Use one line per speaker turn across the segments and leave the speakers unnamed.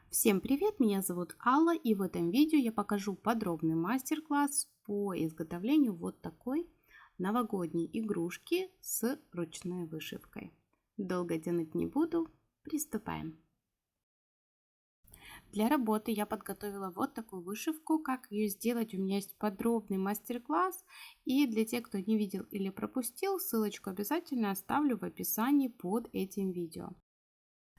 Всем привет, меня зовут Алла, и в этом видео я покажу подробный мастер-класс по изготовлению вот такой новогодней игрушки с ручной вышивкой. Долго тянуть не буду, приступаем. Для работы я подготовила вот такую вышивку. Как ее сделать, у меня есть подробный мастер-класс. И для тех, кто не видел или пропустил, ссылочку обязательно оставлю в описании под этим видео.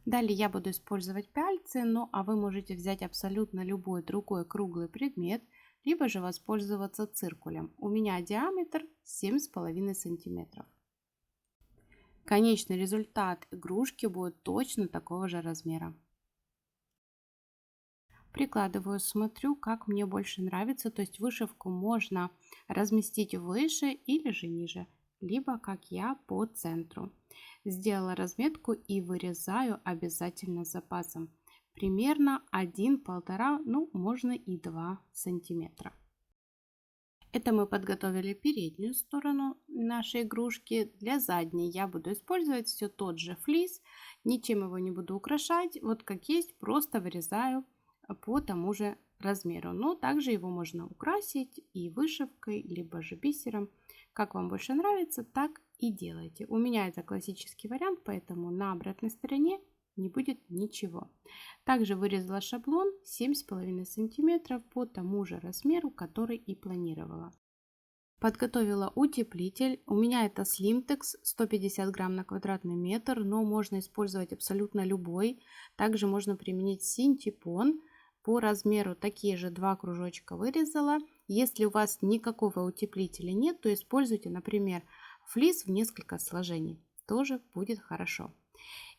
Далее я буду использовать пяльцы, ну а вы можете взять абсолютно любой другой круглый предмет, либо же воспользоваться циркулем. У меня диаметр 7,5 сантиметров. Конечный результат игрушки будет точно такого же размера. Прикладываю, смотрю, как мне больше нравится, то есть вышивку можно разместить выше или же ниже, либо как я по центру. Сделала разметку и вырезаю обязательно с запасом. Примерно 1-1,5, ну можно и 2 сантиметра. Это мы подготовили переднюю сторону нашей игрушки. Для задней я буду использовать все тот же флис, ничем его не буду украшать. Вот как есть, просто вырезаю по тому же размеру. Но также его можно украсить и вышивкой, либо же бисером. Как вам больше нравится, так и делайте. У меня это классический вариант, поэтому на обратной стороне не будет ничего. Также вырезала шаблон 7,5 сантиметров по тому же размеру, который и планировала. Подготовила утеплитель. У меня это Slimtex 150 грамм на квадратный метр, но можно использовать абсолютно любой. Также можно применить синтепон. По размеру такие же 2 кружочка вырезала. Если у вас никакого утеплителя нет, то используйте, например, флис в несколько сложений. Тоже будет хорошо.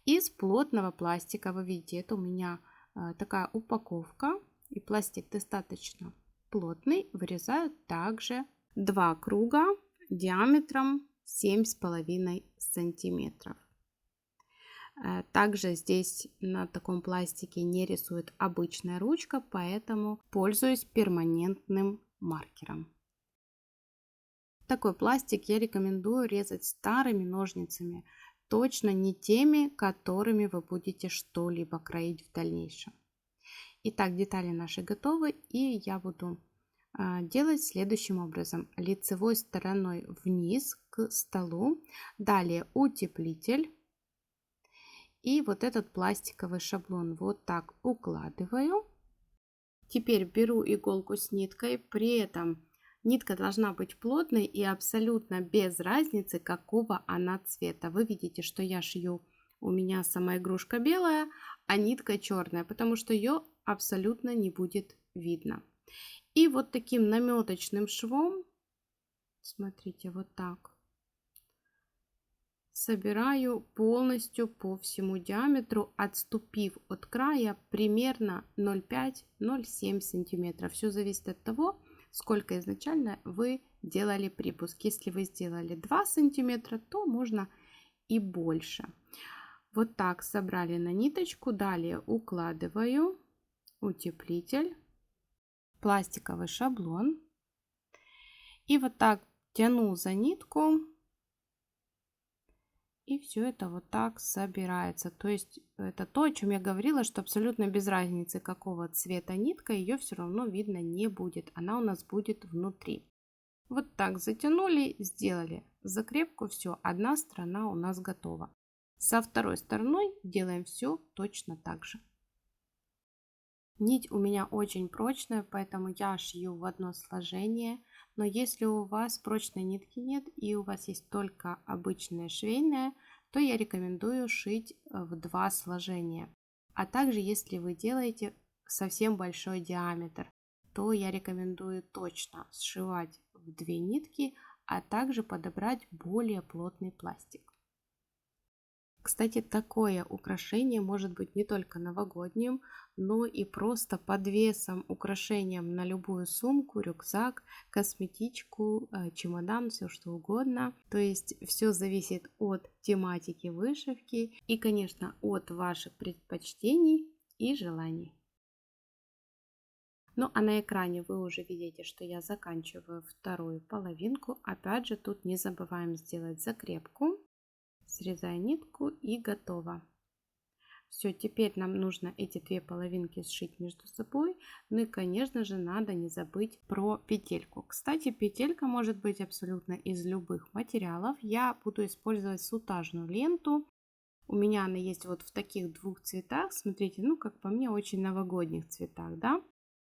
Из плотного пластика, вы видите, это у меня такая упаковка. И пластик достаточно плотный. Вырезаю также 2 круга диаметром 7,5 сантиметров. Также здесь на таком пластике не рисует обычная ручка, поэтому пользуюсь перманентным маркером. Такой пластик я рекомендую резать старыми ножницами, точно не теми, которыми вы будете что-либо кроить в дальнейшем. Итак, детали наши готовы, и я буду делать следующим образом. Лицевой стороной вниз к столу, далее утеплитель. И вот этот пластиковый шаблон вот так укладываю. Теперь беру иголку с ниткой, при этом нитка должна быть плотной и абсолютно без разницы, какого она цвета. Вы видите, что я шью, у меня сама игрушка белая, а нитка черная, потому что ее абсолютно не будет видно. И вот таким наметочным швом, смотрите, вот так, собираю полностью по всему диаметру, отступив от края примерно 0,5-0,7 сантиметров. Все зависит от того, сколько изначально вы делали припуск. Если вы сделали 2 сантиметра, то можно и больше. Вот так собрали на ниточку. Далее укладываю утеплитель, пластиковый шаблон. И вот так тяну за нитку. И все это вот так собирается. То есть это то, о чем я говорила, что абсолютно без разницы, какого цвета нитка, ее все равно видно не будет. Она у нас будет внутри. Вот так затянули, сделали закрепку, все, одна сторона у нас готова. Со второй стороной делаем все точно так же. Нить у меня очень прочная, поэтому я шью в одно сложение. Но если у вас прочной нитки нет и у вас есть только обычная швейная, то я рекомендую шить в 2 сложения. А также, если вы делаете совсем большой диаметр, то я рекомендую точно сшивать в 2 нитки, а также подобрать более плотный пластик. Кстати, такое украшение может быть не только новогодним, но и просто подвесом, украшением на любую сумку, рюкзак, косметичку, чемодан, все что угодно. То есть все зависит от тематики вышивки и, конечно, от ваших предпочтений и желаний. Ну а на экране вы уже видите, что я заканчиваю вторую половинку. Опять же, тут не забываем сделать закрепку. Срезаю нитку и готово. Все, теперь нам нужно эти две половинки сшить между собой. Ну и, конечно же, надо не забыть про петельку. Кстати, петелька может быть абсолютно из любых материалов. Я буду использовать сутажную ленту. У меня она есть вот в таких двух цветах. Смотрите, ну, как по мне, очень новогодних цветах, да.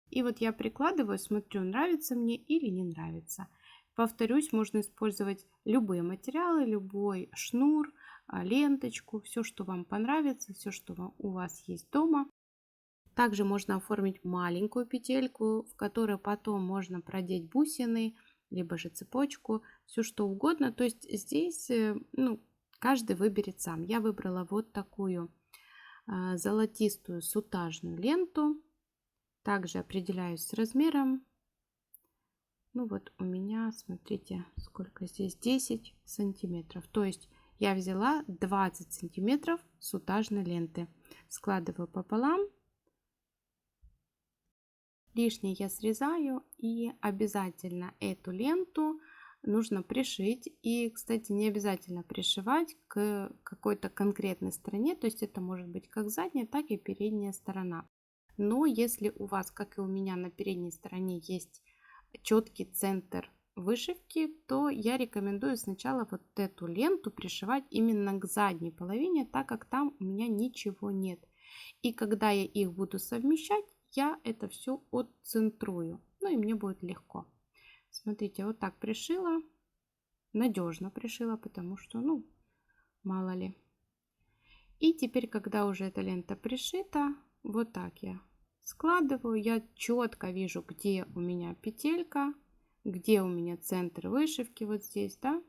И вот я прикладываю, смотрю, нравится мне или не нравится. Повторюсь, можно использовать любые материалы, любой шнур, ленточку, все, что вам понравится, все, что у вас есть дома. Также можно оформить маленькую петельку, в которой потом можно продеть бусины, либо же цепочку, все что угодно. То есть здесь, ну, каждый выберет сам. Я выбрала вот такую золотистую сутажную ленту. Также определяюсь с размером. Ну вот у меня, смотрите, сколько здесь, 10 сантиметров. То есть я взяла 20 сантиметров сутажной ленты. Складываю пополам. Лишнее я срезаю, и обязательно эту ленту нужно пришить. И, кстати, не обязательно пришивать к какой-то конкретной стороне. То есть это может быть как задняя, так и передняя сторона. Но если у вас, как и у меня, на передней стороне есть четкий центр вышивки, то я рекомендую сначала вот эту ленту пришивать именно к задней половине, так как там у меня ничего нет. И когда я их буду совмещать, я это все отцентрую. Ну и мне будет легко. Смотрите, вот так пришила. Надежно пришила, потому что, ну, мало ли. И теперь, когда уже эта лента пришита, вот так я складываю. Я четко вижу, где у меня петелька, где у меня центр вышивки, вот здесь, да.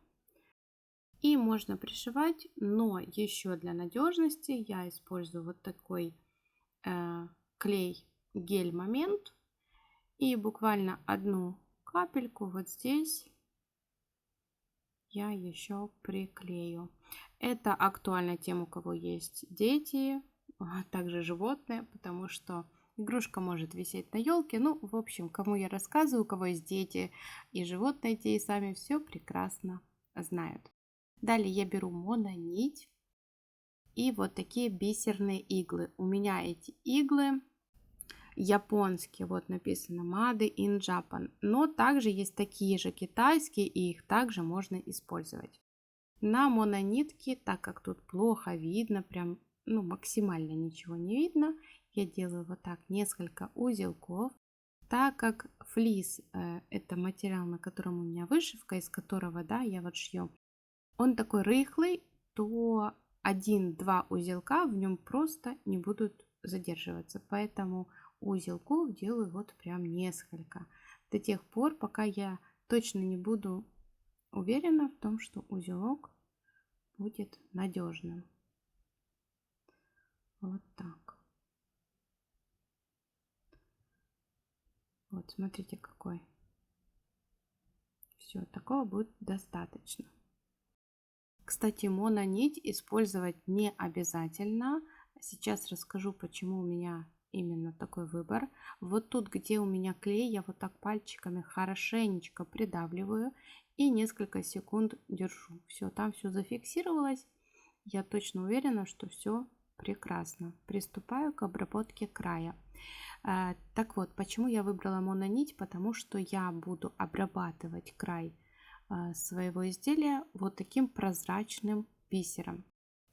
И можно пришивать, но еще для надежности я использую вот такой клей гель момент. И буквально одну капельку вот здесь я еще приклею. Это актуальна тем, у кого есть дети, а также животные, потому что игрушка может висеть на елке. Ну, в общем, кому я рассказываю, у кого есть дети и животные, те и сами все прекрасно знают. Далее я беру мононить и вот такие бисерные иглы. У меня эти иглы японские, вот написано Made in Japan, но также есть такие же китайские, и их также можно использовать. На мононитке, так как тут плохо видно, прям ну, максимально ничего не видно, я делаю вот так несколько узелков. Так как флис это материал, на котором у меня вышивка, из которого, да, я вот шью, он такой рыхлый, то 1-2 узелка в нем просто не будут задерживаться. Поэтому узелков делаю вот прям несколько. До тех пор, пока я точно не буду уверена в том, что узелок будет надежным. Вот так. Вот, смотрите какой. Все, такого будет достаточно. Кстати, мононить использовать не обязательно. Сейчас расскажу, почему у меня именно такой выбор. Вот тут, где у меня клей, я вот так пальчиками хорошенечко придавливаю и несколько секунд держу. Все, там все зафиксировалось. Я точно уверена, что все прекрасно. Приступаю к обработке края. Так вот, почему я выбрала мононить? Потому что я буду обрабатывать край своего изделия вот таким прозрачным бисером.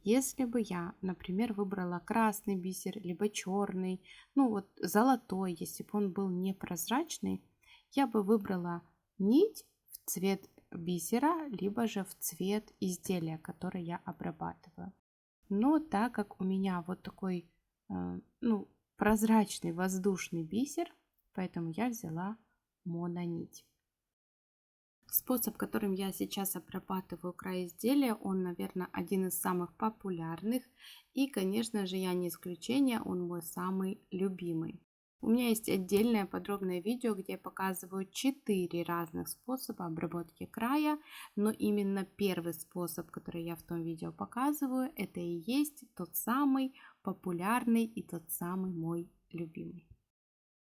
Если бы я, например, выбрала красный бисер, либо черный, ну вот золотой, если бы он был непрозрачный, я бы выбрала нить в цвет бисера, либо же в цвет изделия, которое я обрабатываю. Но так как у меня вот такой ну, прозрачный воздушный бисер, поэтому я взяла мононить. Способ, которым я сейчас обрабатываю край изделия, он, наверное, один из самых популярных. И, конечно же, я не исключение, он мой самый любимый. У меня есть отдельное подробное видео, где я показываю 4 разных способа обработки края. Но именно первый способ, который я в том видео показываю, это и есть тот самый популярный и тот самый мой любимый.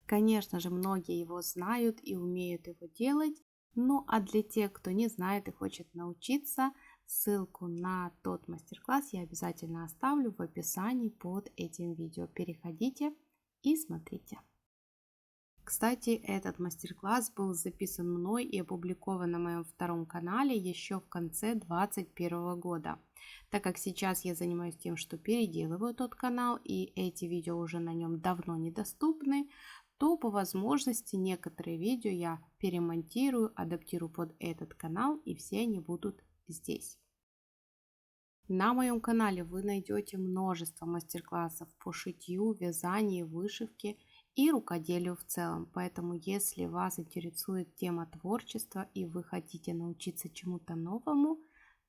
Конечно же, многие его знают и умеют его делать. Ну а для тех, кто не знает и хочет научиться, Ссылку на тот мастер-класс я обязательно оставлю в описании под этим видео. Переходите и смотрите. Кстати, этот мастер-класс был записан мной и опубликован на моем втором канале еще в конце 2021 года. Так как сейчас я занимаюсь тем, что переделываю тот канал, и эти видео уже на нем давно недоступны, то по возможности некоторые видео я перемонтирую, адаптирую под этот канал, и все они будут здесь. На моем канале вы найдете множество мастер-классов по шитью, вязанию, вышивке и рукоделию в целом. Поэтому, если вас интересует тема творчества и вы хотите научиться чему-то новому,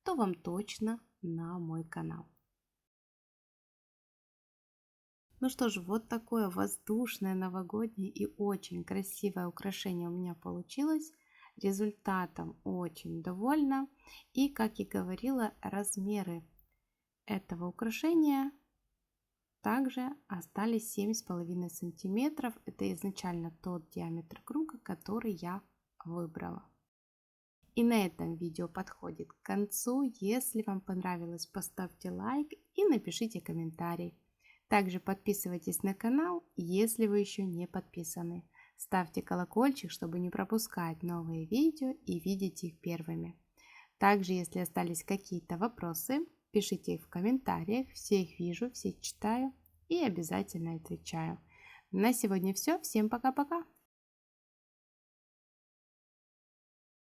то вам точно на мой канал. Ну что ж, вот такое воздушное новогоднее и очень красивое украшение у меня получилось. Результатом очень довольна. И, как и говорила, размеры этого украшения также остались 7,5 сантиметров. Это изначально тот диаметр круга, который я выбрала. И на этом видео подходит к концу. Если вам понравилось, поставьте лайк и напишите комментарий. Также подписывайтесь на канал, если вы еще не подписаны. Ставьте колокольчик, чтобы не пропускать новые видео и видеть их первыми. Также, если остались какие-то вопросы, пишите их в комментариях. Все их вижу, все читаю и обязательно отвечаю. На сегодня все. Всем пока-пока.